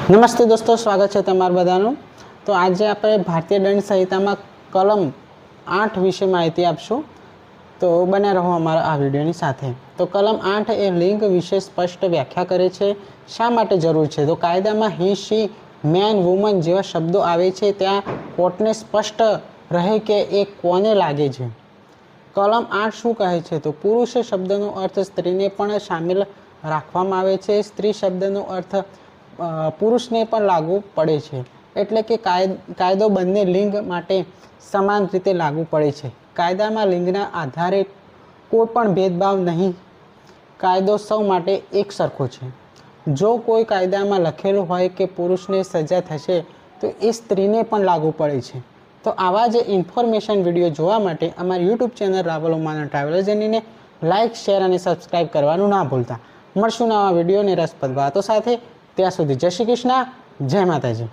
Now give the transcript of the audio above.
નમસ્તે દોસ્તો, સ્વાગત છે તમારા બધાનું। તો આજે આપણે ભારતીય દંડ સંહિતામાં કલમ 8 વિશે માહિતી આપશું। તો બને રહો અમારા આ વિડીયોની સાથે। તો કલમ 8 એ લિંગ વિશે સ્પષ્ટ વ્યાખ્યા કરે છે। શા માટે જરૂર છે? તો કાયદામાં હી, શી, મેન, વુમન જેવા શબ્દો આવે છે ત્યાં કોર્ટને સ્પષ્ટ રહે કે એ કોને લાગે છે। કલમ 8 શું કહે છે? તો પુરુષ શબ્દનો અર્થ સ્ત્રીને પણ સામેલ રાખવામાં આવે છે। સ્ત્રી શબ્દનો અર્થ પુરુષને પણ લાગુ પડે છે। એટલે કે કાયદો બંને લિંગ માટે સમાન રીતે લાગુ પડે છે। કાયદામાં લિંગના આધારે કોઈ પણ ભેદભાવ નહીં। કાયદો સૌ માટે એક સરખો છે। જો કોઈ કાયદામાં લખેલું હોય કે પુરુષને સજા થશે તો એ સ્ત્રીને પણ લાગુ પડે છે। તો આવા જ ઇન્ફોર્મેશન વિડીયો જોવા માટે અમારી યુટ્યુબ ચેનલ રાવલ ઉમાના ટ્રાવેલર જર્નીને લાઇક, શેર અને સબસ્ક્રાઈબ કરવાનું ના ભૂલતા। મળશું નવા વિડીયો અને રસપ્રદ વાતો સાથે। ત્યાં સુધી જય શ્રી કૃષ્ણ, જય માતાજી।